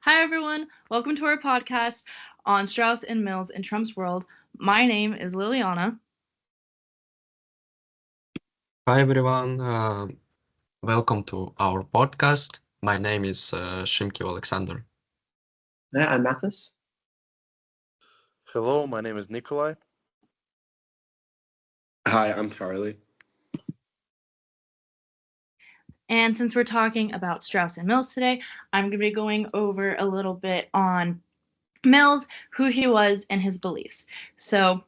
Hi, everyone. Welcome to our podcast on Strauss and Mills in Trump's world. My name is Liliana. Hi everyone, welcome to our podcast. My name is Oleksander. Hi, I'm Mathis. Hello, my name is Nikolay. Hi, I'm Charlie. And since we're talking about Strauss and Mills today, I'm going to be going over a little bit on Mills, who he was, and his beliefs. So,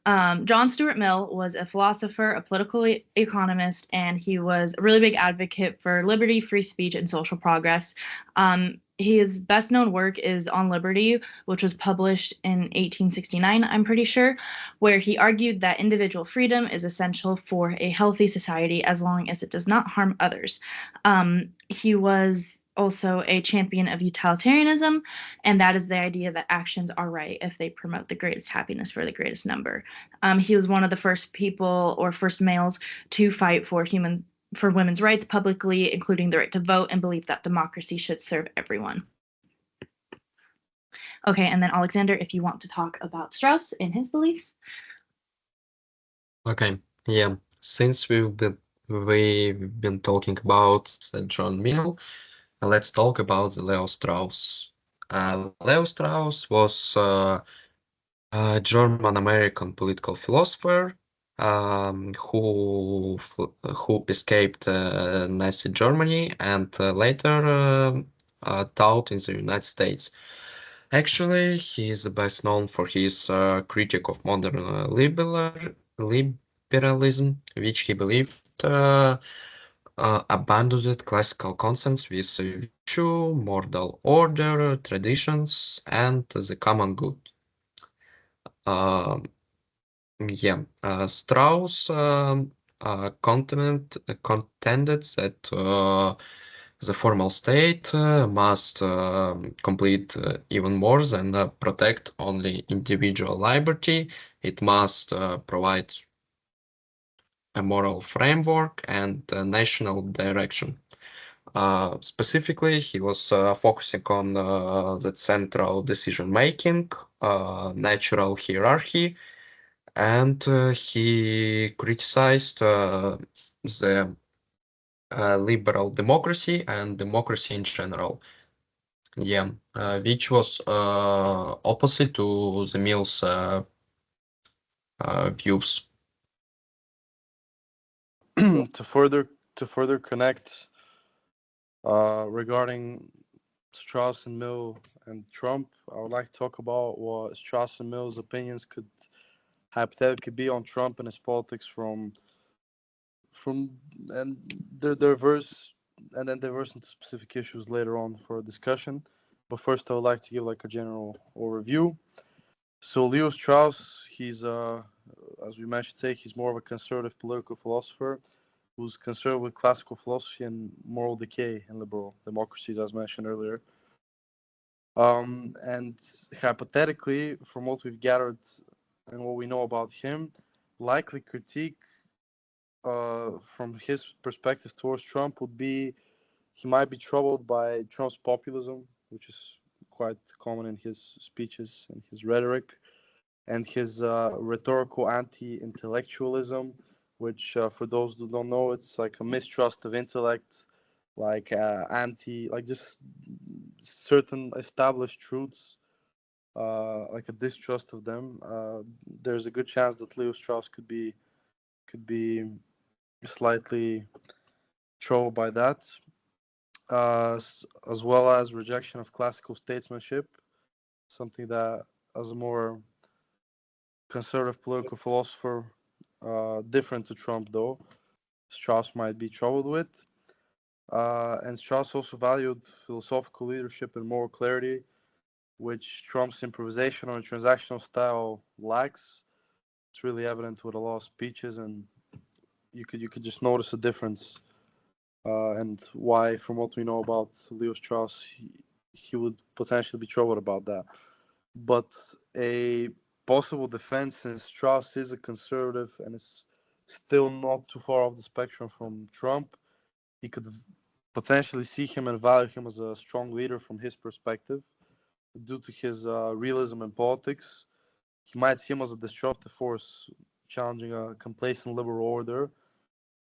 John Stuart Mill was a philosopher, a political economist, and he was a really big advocate for liberty, free speech, and social progress. His best known work is On Liberty, which was published in 1869, I'm pretty sure, where he argued that individual freedom is essential for a healthy society as long as it does not harm others. He was also a champion of utilitarianism, and that is the idea that actions are right if they promote the greatest happiness for the greatest number. He was one of the first people or first males to fight for women's rights publicly, including the right to vote, and believed that democracy should serve everyone. Okay, and then Oleksander, if you want to talk about Strauss and his beliefs. Okay, yeah. Since we've been talking about John Mill, let's talk about Leo Strauss. Leo Strauss was a German-American political philosopher who escaped Nazi Germany and later taught in the United States. Actually, he is best known for his critique of modern liberalism, which he believed abandoned classical concepts with virtue, moral order, traditions, and the common good. Strauss contended that the formal state must complete even more than protect only individual liberty. It must provide a moral framework and national direction. Specifically, he was focusing on the central decision-making, natural hierarchy, and he criticized the liberal democracy and democracy in general. Yeah, which was opposite to the Mill's views. to further connect regarding Strauss and Mill and Trump, I would like to talk about what Strauss and Mill's opinions could hypothetically be on Trump and his politics from and they're diverse and then diverse into specific issues later on for discussion. But first, I would like to give like a general overview. So Leo Strauss, he's as we mentioned today, he's more of a conservative political philosopher who's concerned with classical philosophy and moral decay and liberal democracies, as mentioned earlier. And hypothetically, from what we've gathered and what we know about him, likely critique from his perspective towards Trump would be he might be troubled by Trump's populism, which is quite common in his speeches and his rhetoric, and his rhetorical anti-intellectualism, which for those who don't know, it's like a mistrust of intellect, like like just certain established truths, like a distrust of them. There's a good chance that Leo Strauss could be slightly troubled by that, as well as rejection of classical statesmanship, something that, as a more conservative political philosopher, different to Trump though, Strauss might be troubled with. And Strauss also valued philosophical leadership and moral clarity, which Trump's improvisational and transactional style lacks. It's really evident with a lot of speeches, and you could just notice a difference. And why, from what we know about Leo Strauss, he would potentially be troubled about that. But a possible defense, since Strauss is a conservative and is still not too far off the spectrum from Trump, he could potentially see him and value him as a strong leader from his perspective. Due to his realism in politics, he might see him as a disruptive force, challenging a complacent liberal order,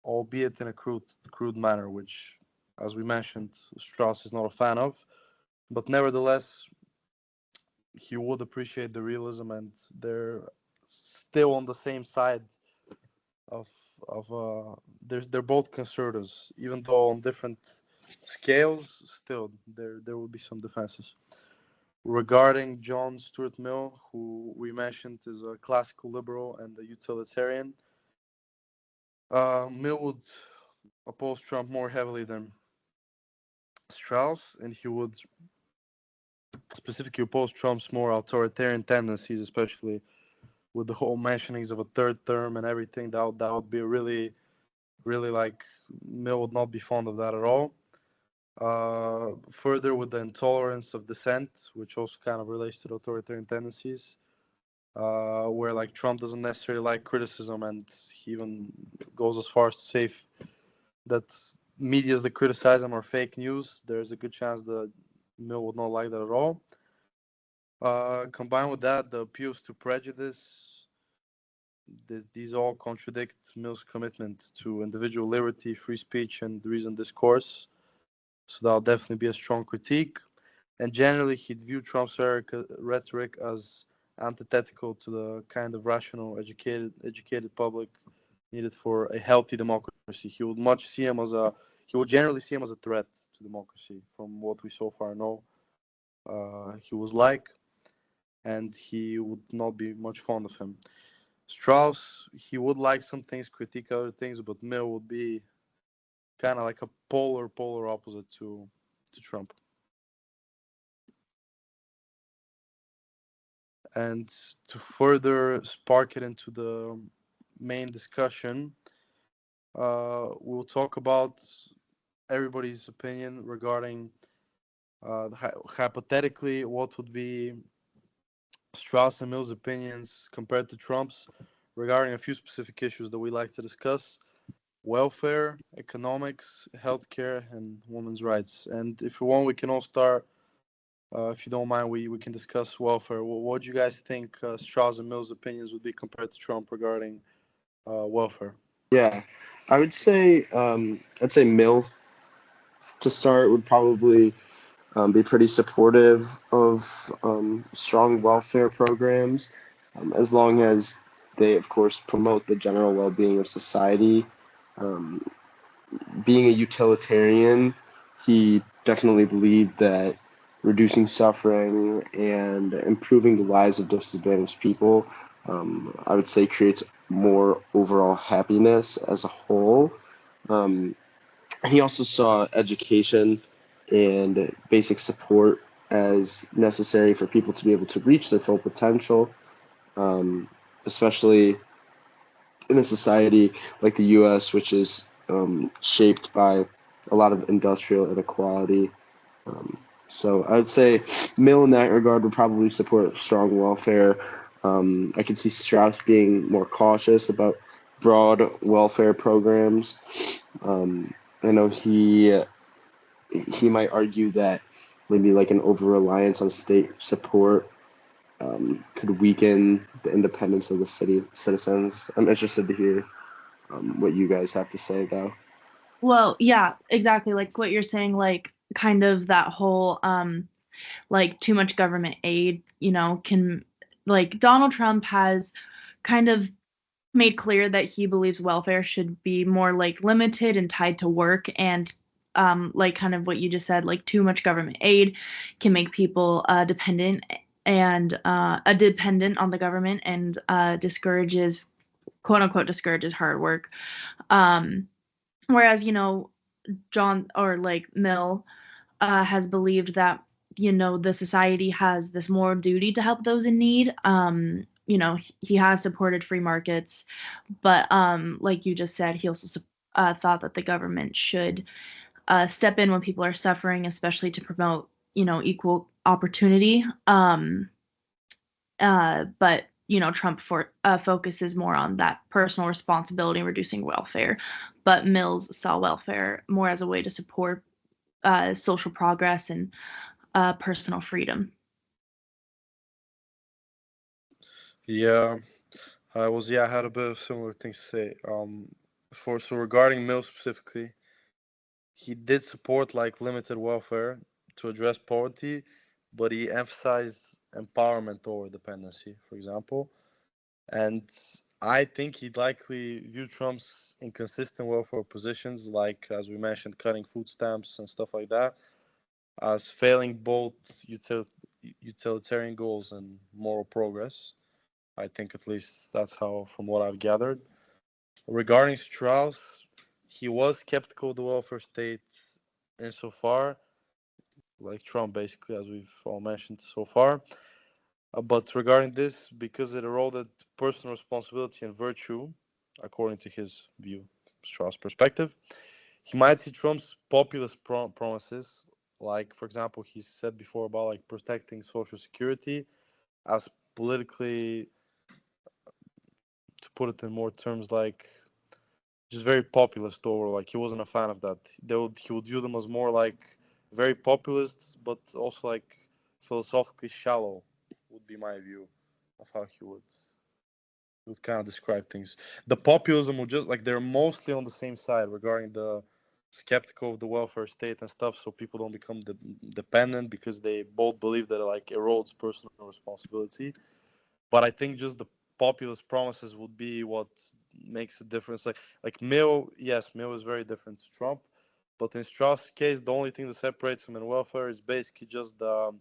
albeit in a crude manner, which, as we mentioned, Strauss is not a fan of. But nevertheless, he would appreciate the realism, and they're still on the same side of they're both conservatives, even though on different scales. Still, there will be some differences. Regarding John Stuart Mill, who we mentioned is a classical liberal and a utilitarian, Mill would oppose Trump more heavily than Strauss, and he would specifically oppose Trump's more authoritarian tendencies, especially with the whole mentionings of a third term and everything. That would be really, really like Mill would not be fond of that at all. Further, with the intolerance of dissent, which also kind of relates to the authoritarian tendencies, where like Trump doesn't necessarily like criticism, and he even goes as far as to say that medias that criticize him are fake news. There's a good chance that Mill would not like that at all. Combined with that, the appeals to prejudice, these all contradict Mill's commitment to individual liberty, free speech, and reasoned discourse. So that'll definitely be a strong critique. And generally, he'd view Trump's rhetoric as antithetical to the kind of rational, educated public needed for a healthy democracy. He would generally see him as a threat to democracy, from what we so far know. He was like, and he would not be much fond of him. Strauss, he would like some things, critique other things, but Mill would be kind of like a polar opposite to Trump. And to further spark it into the main discussion, we'll talk about everybody's opinion regarding hypothetically what would be Strauss and Mill's opinions compared to Trump's regarding a few specific issues that we like to discuss: welfare, economics, healthcare, and women's rights. And if you want, we can all start. If you don't mind, we can discuss welfare. What do you guys think Strauss and Mill's opinions would be compared to Trump regarding welfare? Yeah, I would say I'd say Mill to start would probably be pretty supportive of strong welfare programs, as long as they, of course, promote the general well-being of society. Um, Being a utilitarian, he definitely believed that reducing suffering and improving the lives of disadvantaged people, I would say, creates more overall happiness as a whole. Um, he also saw education and basic support as necessary for people to be able to reach their full potential, especially in a society like the U.S., which is shaped by a lot of industrial inequality. So I would say Mill in that regard would probably support strong welfare. I could see Strauss being more cautious about broad welfare programs. I know he might argue that maybe like an over-reliance on state support could weaken the independence of the citizens. I'm interested to hear what you guys have to say, though. Well, yeah, exactly. Like what you're saying, like kind of that whole like too much government aid, can, like, Donald Trump has kind of made clear that he believes welfare should be more like limited and tied to work, and like kind of what you just said, like too much government aid can make people dependent on the government, and discourages, quote unquote, discourages hard work. Whereas, John, or like Mill, has believed that, the society has this moral duty to help those in need. He has supported free markets, but like you just said, he also thought that the government should step in when people are suffering, especially to promote, equal opportunity. But Trump focuses more on that personal responsibility and reducing welfare. But Mills saw welfare more as a way to support social progress and personal freedom. Yeah, I had a bit of similar things to say. So regarding Mill specifically, he did support like limited welfare to address poverty, but he emphasized empowerment over dependency, for example. And I think he'd likely view Trump's inconsistent welfare positions, like as we mentioned, cutting food stamps and stuff like that, as failing both utilitarian goals and moral progress. I think at least that's how, from what I've gathered. Regarding Strauss, he was skeptical of the welfare state insofar, like Trump, basically, as we've all mentioned so far. But regarding this, because it eroded personal responsibility and virtue, according to his view, Strauss' perspective, he might see Trump's populist promises, like, for example, he said before about like protecting Social Security, as politically, to put it in more terms, like just very populist, or like he wasn't a fan of that. He would view them as more like very populist, but also like philosophically shallow, would be my view of how he would kind of describe things. The populism would just like they're mostly on the same side regarding the skeptical of the welfare state and stuff, so people don't become dependent because they both believe that it like erodes personal responsibility. But I think just the populist promises would be what makes a difference. Like Mill, yes, Mill is very different to Trump, but in Strauss' case, the only thing that separates him in welfare is basically just the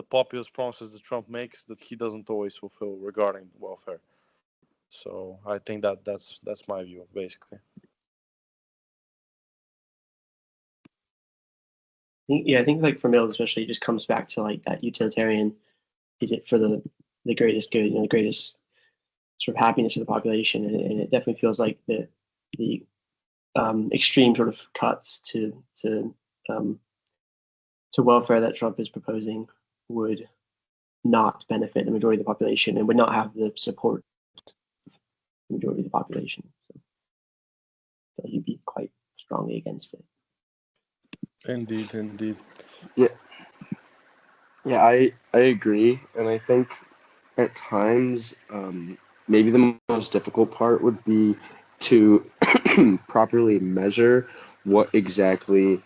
populist promises that Trump makes that he doesn't always fulfill regarding welfare. So I think that's my view, basically. I think like for Mill especially, it just comes back to like that utilitarian. Is it for the greatest good, the greatest sort of happiness of the population? And it definitely feels like the extreme sort of cuts to welfare that Trump is proposing would not benefit the majority of the population and would not have the support of the majority of the population. So he'd be quite strongly against it. Indeed. Yeah, I agree, and I think at times maybe the most difficult part would be to properly measure what exactly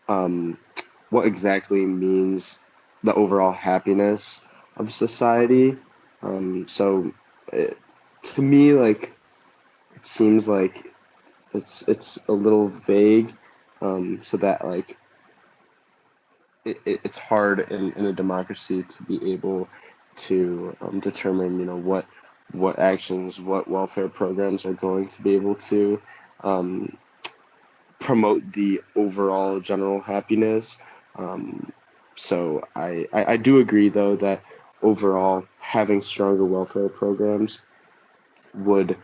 means the overall happiness of society. So to me, like it seems like it's a little vague, so that like it's hard in a democracy to be able to determine, what actions, what welfare programs are going to be able to promote the overall general happiness. So I do agree, though, that overall having stronger welfare programs would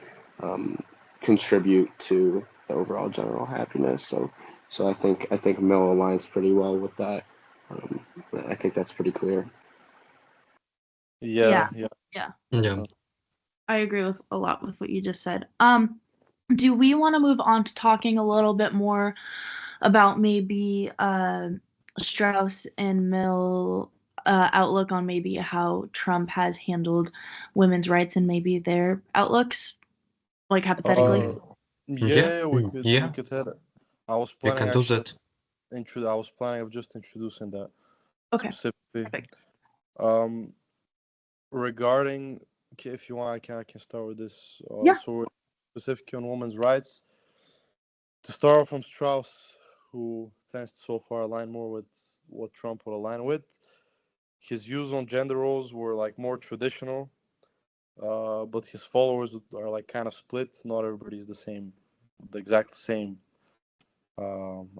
contribute to the overall general happiness. So I think Mill aligns pretty well with that. I think that's pretty clear. Yeah. Yeah. Yeah. I agree with a lot with what you just said. Do we want to move on to talking a little bit more about maybe Strauss and Mill outlook on maybe how Trump has handled women's rights and maybe their outlooks, like hypothetically? Yeah, we Yeah, could head. I was we planning can do actually that. I was planning of just introducing that Okay, specifically. perfect. Regarding, okay, if you want, I can start with this. Yeah. So specifically on women's rights, to start from Strauss, who tends to so far align more with what Trump would align with. His views on gender roles were like more traditional, but his followers are like kind of split. Not everybody's the exact same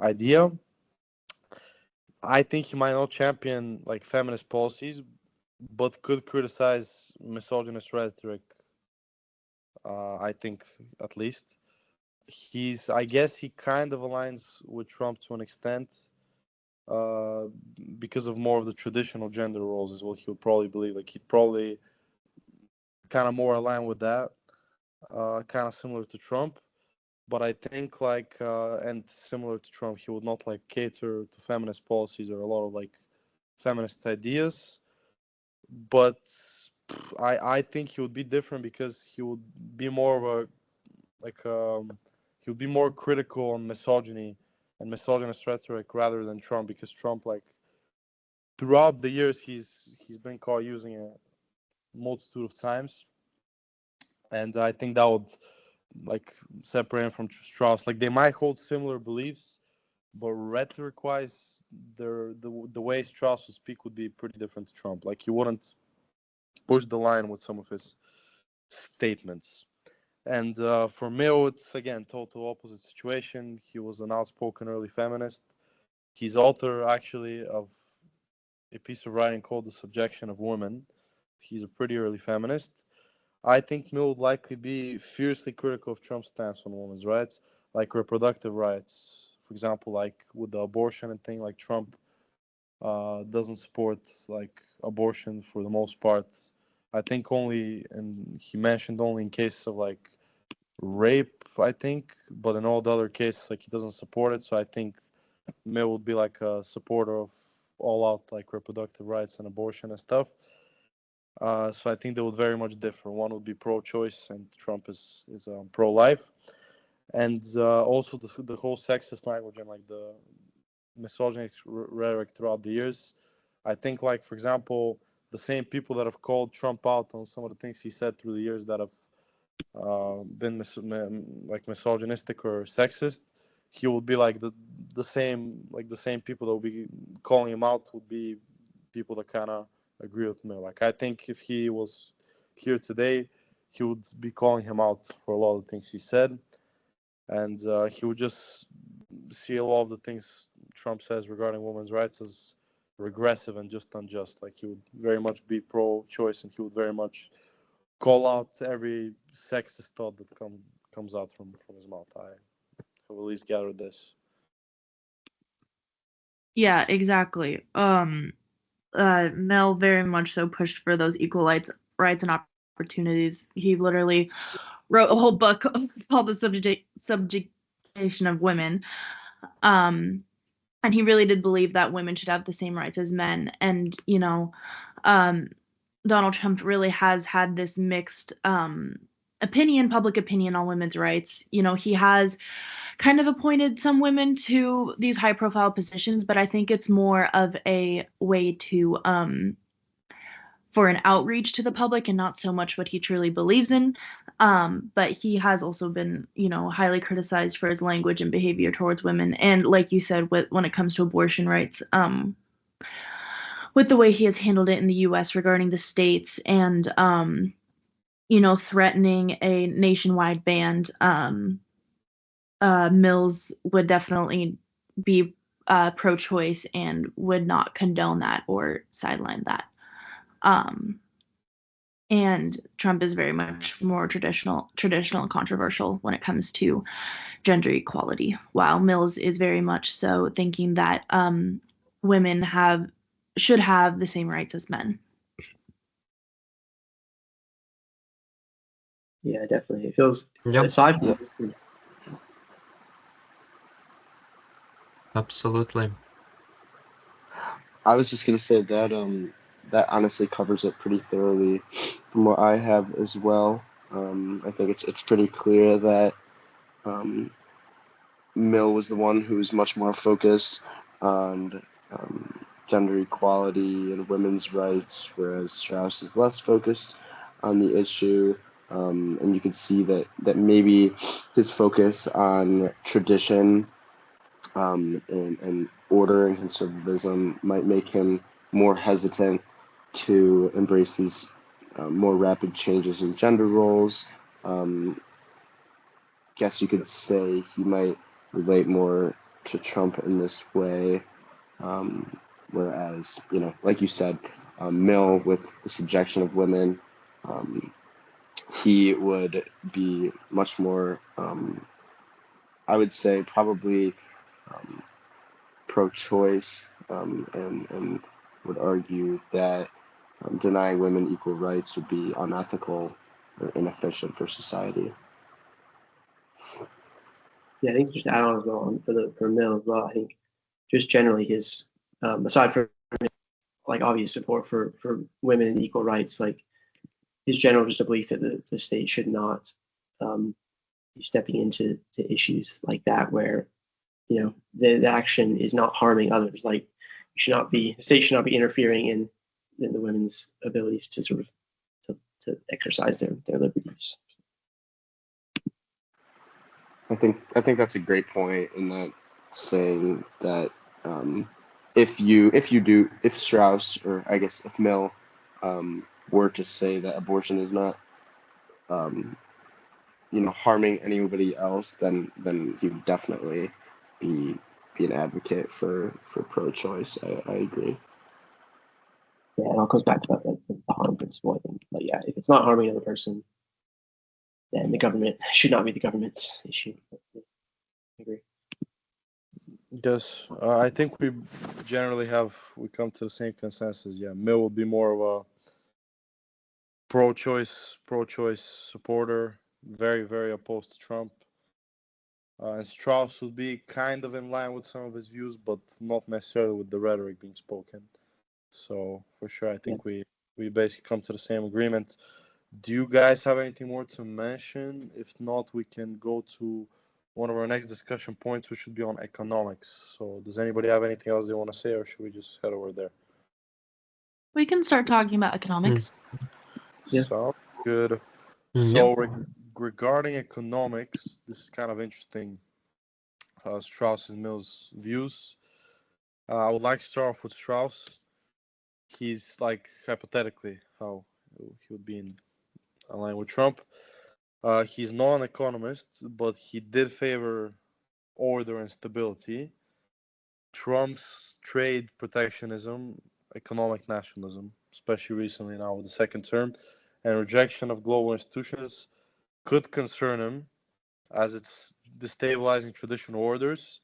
idea. I think he might not champion like feminist policies, but could criticize misogynist rhetoric. I think at least I guess he kind of aligns with Trump to an extent, uh, because of more of the traditional gender roles is what he would probably believe. Like he'd probably kind of more align with that, kind of similar to Trump. but I think like and similar to Trump, he would not like cater to feminist policies or a lot of like feminist ideas. But I think he would be different because he would be more of a like he would be more critical on misogyny and misogynist rhetoric rather than Trump, because Trump, like, throughout the years he's been caught using it a multitude of times, and I think that would like separate him from Strauss. Like, they might hold similar beliefs, but rhetoric wise, the way Strauss would speak would be pretty different to Trump. Like, he wouldn't push the line with some of his statements. And for Mill, it's again total opposite situation. He was an outspoken early feminist. He's author actually of a piece of writing called The Subjection of Women. He's a pretty early feminist. I think Mill would likely be fiercely critical of Trump's stance on women's rights, like reproductive rights. For example, like with the abortion and thing, like Trump doesn't support like abortion for the most part. I think only, and he mentioned only in cases of like rape, I think, but in all the other cases, like, he doesn't support it. So I think Mill would be like a supporter of all out like reproductive rights and abortion and stuff. So I think they would very much differ. One would be pro-choice, and Trump is pro-life, and also the whole sexist language and like the misogynist rhetoric throughout the years. I think, like, for example, the same people that have called Trump out on some of the things he said through the years that have been like misogynistic or sexist, he would be like the same people that will be calling him out would be people that kind of agree with me. Like, I think if he was here today, he would be calling him out for a lot of the things he said, and he would just see a lot of the things Trump says regarding women's rights as regressive and just unjust. Like, he would very much be pro-choice, and he would very much call out every sexist thought that comes out from his mouth. I have at least gathered this. Yeah, exactly. Mel very much so pushed for those equal rights and opportunities. He literally wrote a whole book called The Subjugation of Women. And he really did believe that women should have the same rights as men. And, Donald Trump really has had this mixed public opinion on women's rights. He has kind of appointed some women to these high profile positions, but I think it's more of a way to for an outreach to the public and not so much what he truly believes in. But he has also been, highly criticized for his language and behavior towards women. And like you said, when it comes to abortion rights, with the way he has handled it in the U.S. regarding the states and, threatening a nationwide ban, Mills would definitely be pro-choice and would not condone that or sideline that. And Trump is very much more traditional and controversial when it comes to gender equality, while Mills is very much so thinking that women should have the same rights as men. Yeah, definitely. It feels, Yep, aside from absolutely. I was just gonna say that that honestly covers it pretty thoroughly from what I have as well. I think it's pretty clear that Mill was the one who was much more focused on gender equality and women's rights, whereas Strauss is less focused on the issue. And you can see that maybe his focus on tradition and order and conservatism might make him more hesitant to embrace these more rapid changes in gender roles. Guess you could say he might relate more to Trump in this way, whereas, like you said, Mill with the subjection of women, he would be much more, I would say, probably pro-choice, and would argue that denying women equal rights would be unethical or inefficient for society. Yeah, I think just to add on as well for Mill as well. I think just generally his aside from like obvious support for women and equal rights, like his general just a belief that the state should not be stepping into issues like that where the action is not harming others. Like the state should not be interfering in the women's abilities to sort of to exercise their liberties. I think that's a great point in that saying that if Strauss, or I guess if Mill were to say that abortion is not harming anybody else, then he would definitely be an advocate for pro-choice. I agree. Yeah, it all comes back to that like the harm principle. I think, but yeah, if it's not harming another person, then the government should not be the government's issue. I agree. Yes, I think we generally come to the same consensus. Yeah, Mill would be more of a pro-choice supporter, very, very opposed to Trump. And Strauss would be kind of in line with some of his views, but not necessarily with the rhetoric being spoken. So for sure, I think we basically come to the same agreement. Do you guys have anything more to mention? If not, we can go to one of our next discussion points, which should be on economics. So does anybody have anything else they want to say, or should we just head over there? We can start talking about economics. Yeah. Sounds good. So regarding economics, this is kind of interesting. Strauss and Mill's views. I would like to start off with Strauss. He's like hypothetically how he would be in line with Trump. He's not an economist, but he did favor order and stability. Trump's trade protectionism, economic nationalism, especially recently now with the second term, and rejection of global institutions could concern him as it's destabilizing traditional orders,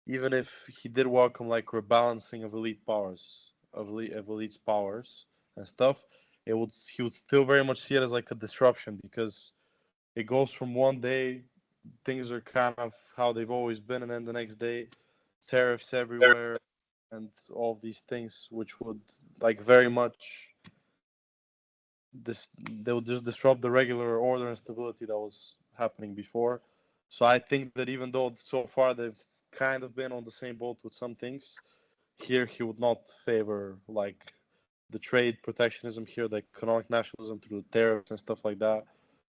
even if he did welcome like rebalancing of elite powers, of elites' powers and stuff. He would still very much see it as like a disruption because it goes from one day things are kind of how they've always been, and then the next day tariffs everywhere and all of these things, which would like very much they would just disrupt the regular order and stability that was happening before. So I think that even though so far they've kind of been on the same boat with some things, here he would not favor like the trade protectionism here, the economic nationalism through tariffs and stuff like that.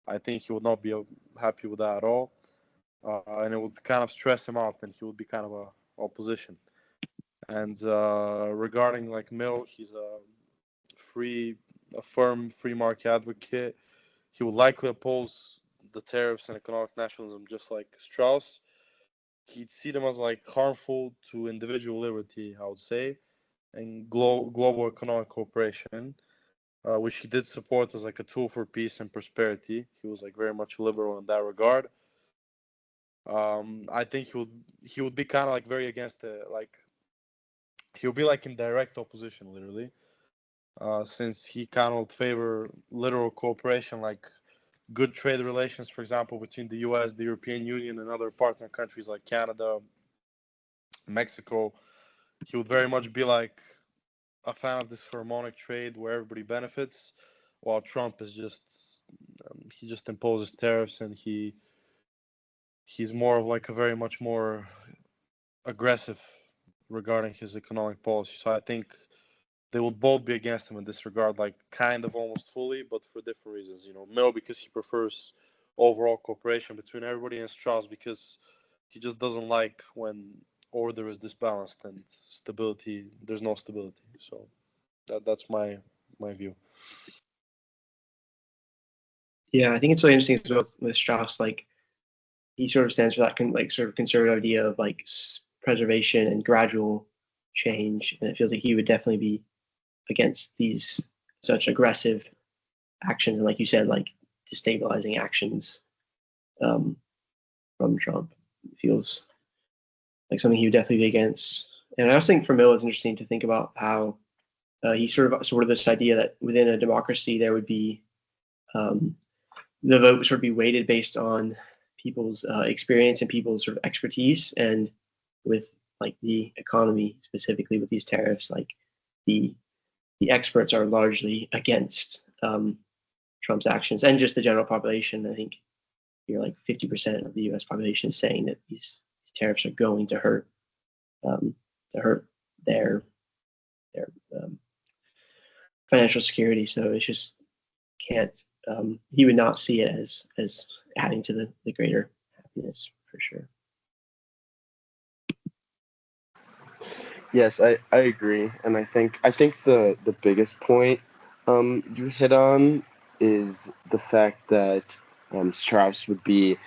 I think he would not be happy with that at all, and it would kind of stress him out, and he would be kind of a opposition. And regarding like Mill, he's a firm free market advocate. He would likely oppose the tariffs and economic nationalism, just like Strauss. He'd see them as like harmful to individual liberty, I would say, and global economic cooperation, which he did support as like a tool for peace and prosperity. He was like very much liberal in that regard. I think he would be kind of like very against it. Like he would be like in direct opposition, literally, since he kind of would favor literal cooperation, like good trade relations, for example, between the U.S., the European Union, and other partner countries like Canada, Mexico. He would very much be like a fan of this harmonic trade where everybody benefits, while Trump is just he just imposes tariffs, and he's more of like a very much more aggressive regarding his economic policy. So I think they will both be against him in this regard, like kind of almost fully, but for different reasons. Mill because he prefers overall cooperation between everybody, and Strauss because he just doesn't like when order is disbalanced and stability. There's no stability. So that's my view. Yeah, I think it's really interesting as well with Strauss. Like he sort of stands for that sort of conservative idea of like preservation and gradual change, and it feels like he would definitely be against these such aggressive actions, and like you said, like destabilizing actions from Trump. It feels like something he would definitely be against. And I also think for Mill, it's interesting to think about how he sort of this idea that within a democracy there would be the vote would sort of be weighted based on people's experience and people's sort of expertise, and with like the economy specifically with these tariffs, like the experts are largely against Trump's actions, and just the general population. I think you're like 50% of the U.S. population is saying that these tariffs are going to hurt their financial security. So it's just can't. He would not see it as adding to the greater happiness for sure. Yes, I agree, and I think the biggest point you hit on is the fact that Strauss would be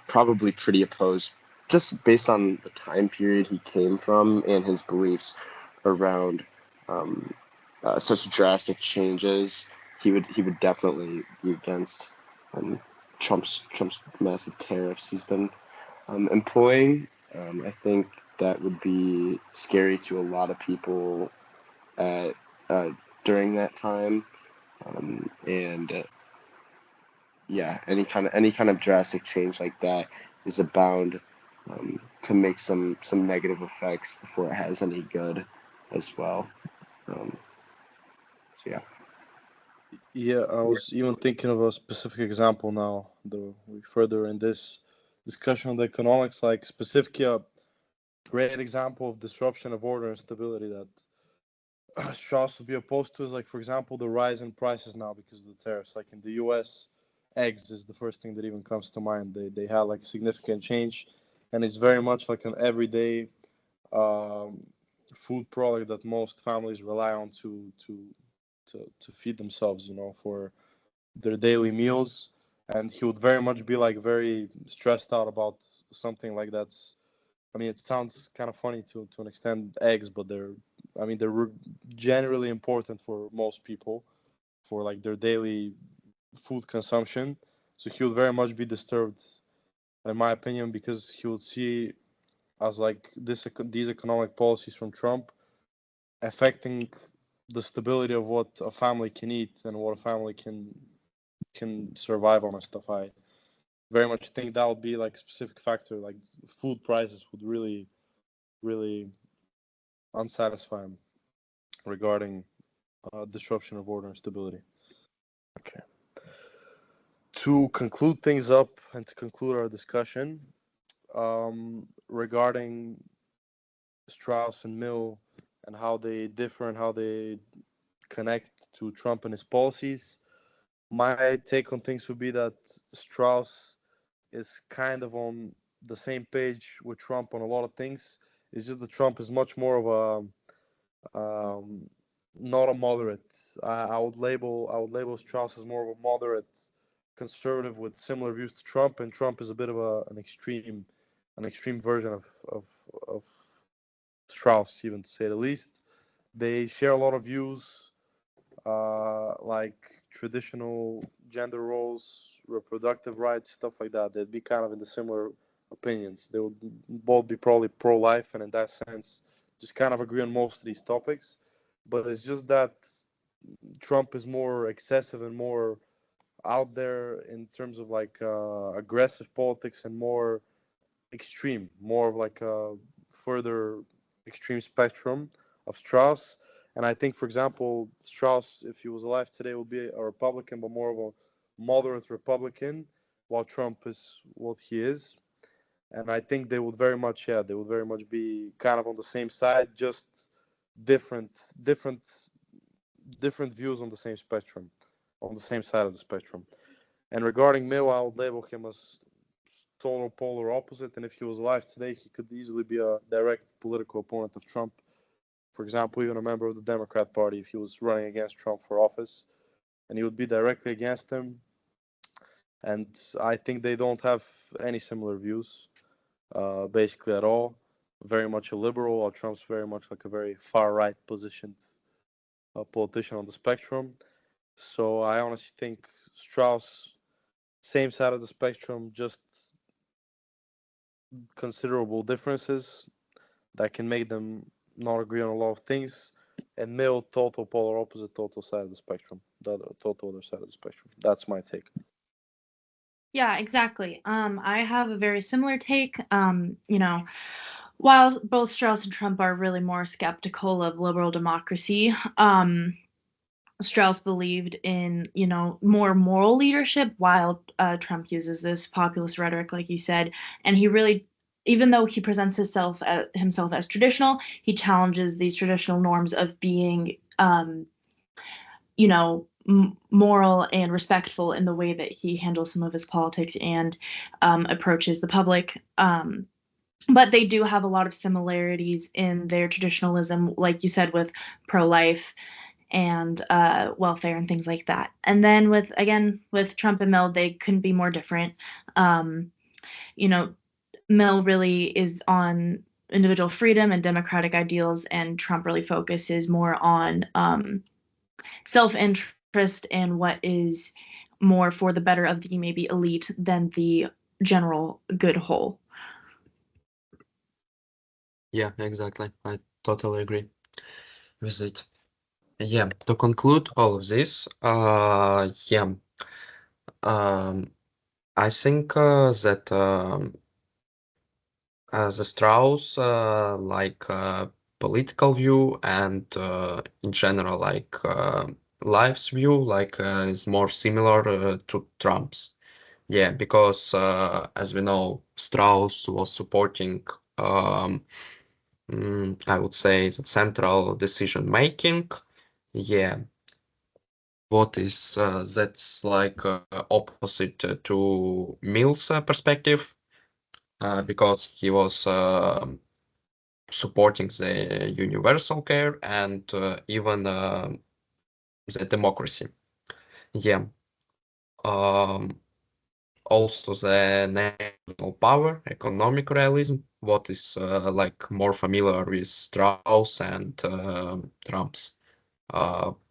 probably pretty opposed, just based on the time period he came from and his beliefs around such drastic changes. He would definitely be against Trump's massive tariffs he's been employing. I think that would be scary to a lot of people at during that time, and yeah, any kind of drastic change like that is bound to make some negative effects before it has any good as well. So yeah. Yeah, I was even thinking of a specific example now, though we further in this discussion of the economics, like specifically a great example of disruption of order and stability that Strauss would be opposed to is, like, for example, the rise in prices now because of the tariffs. Like in the US, eggs is the first thing that even comes to mind. They had like significant change, and it's very much like an everyday um, food product that most families rely on to feed themselves, for their daily meals. And he would very much be like very stressed out about something like that's. I mean, it sounds kind of funny to an extent, eggs, but they're generally important for most people for like their daily food consumption. So he would very much be disturbed, in my opinion, because he would see as like these economic policies from Trump affecting the stability of what a family can eat and what a family can survive on and stuff. I very much think that would be like a specific factor. Like food prices would really, really unsatisfy him regarding disruption of order and stability. Okay. To conclude things up and to conclude our discussion regarding Strauss and Mill and how they differ and how they connect to Trump and his policies, my take on things would be that Strauss is kind of on the same page with Trump on a lot of things. It's just that Trump is much more of a not a moderate. I would label Strauss as more of a moderate conservative with similar views to Trump, and Trump is a bit of an extreme version of Strauss, even to say the least. They share a lot of views, like traditional gender roles, reproductive rights, stuff like that. They'd be kind of in the similar opinions. They would both be probably pro-life, and in that sense, just kind of agree on most of these topics. But it's just that Trump is more excessive and more out there in terms of like aggressive politics and more extreme, more of like a further extreme spectrum of Strauss. And I think, for example, Strauss, if he was alive today, would be a Republican, but more of a moderate Republican, while Trump is what he is. And I think they would very much, they would very much be kind of on the same side, just different, different, different views on the same spectrum, on the same side of the spectrum. And regarding Mill, I would label him as total polar opposite. And if he was alive today, he could easily be a direct political opponent of Trump. For example, even a member of the Democrat Party, if he was running against Trump for office, and he would be directly against him. And I think they don't have any similar views, basically at all. Very much a liberal, while Trump's very much like a very far right positioned politician on the spectrum. So I honestly think Strauss, same side of the spectrum, just considerable differences that can make them not agree on a lot of things. And Mill, total polar opposite, total side of the spectrum, the total other side of the spectrum. That's my take. Yeah, exactly. I have a very similar take. While both Strauss and Trump are really more skeptical of liberal democracy, Strauss believed in, more moral leadership, while Trump uses this populist rhetoric, like you said. And he really, even though he presents himself as traditional, he challenges these traditional norms of being, moral and respectful in the way that he handles some of his politics and approaches the public. But they do have a lot of similarities in their traditionalism, like you said, with pro-life and welfare and things like that. And then with Trump and Mill, they couldn't be more different. Um, Mill really is on individual freedom and democratic ideals, and Trump really focuses more on self-interest and what is more for the better of the maybe elite than the general good whole. Yeah, exactly. I totally agree with it. Yeah, to conclude all of this, I think that the Strauss political view and in general life's view is more similar to Trump's. Yeah, because as we know, Strauss was supporting I would say the central decision making. Yeah, what is that's opposite to Mill's perspective, because he was supporting the universal care and even the democracy. Yeah. Also the national power, economic realism, what is more familiar with Strauss and Trump's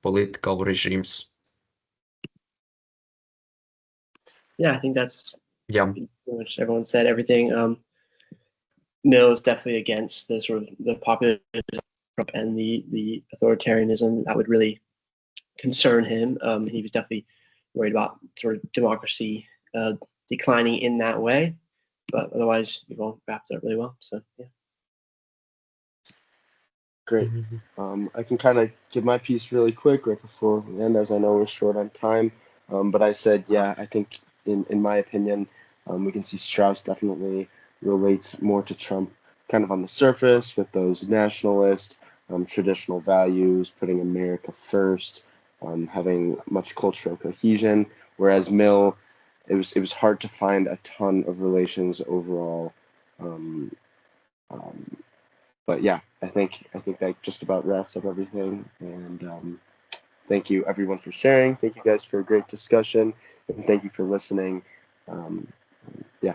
political regimes. Yeah, I think that's Yeah. pretty much everyone said everything. Mill is definitely against the sort of the populism and the authoritarianism that would really concern him. He was definitely worried about sort of democracy declining in that way, but otherwise you've all wrapped it up really well. So yeah. Great. I can kind of give my piece really quick right before we end, as I know we're short on time. But I said, yeah, I think in my opinion, we can see Strauss definitely relates more to Trump kind of on the surface with those nationalist, traditional values, putting America first, having much cultural cohesion, whereas Mill, it was hard to find a ton of relations overall. Um, um, but yeah, I think that just about wraps up everything. And thank you everyone for sharing. Thank you guys for a great discussion, and thank you for listening. Yeah.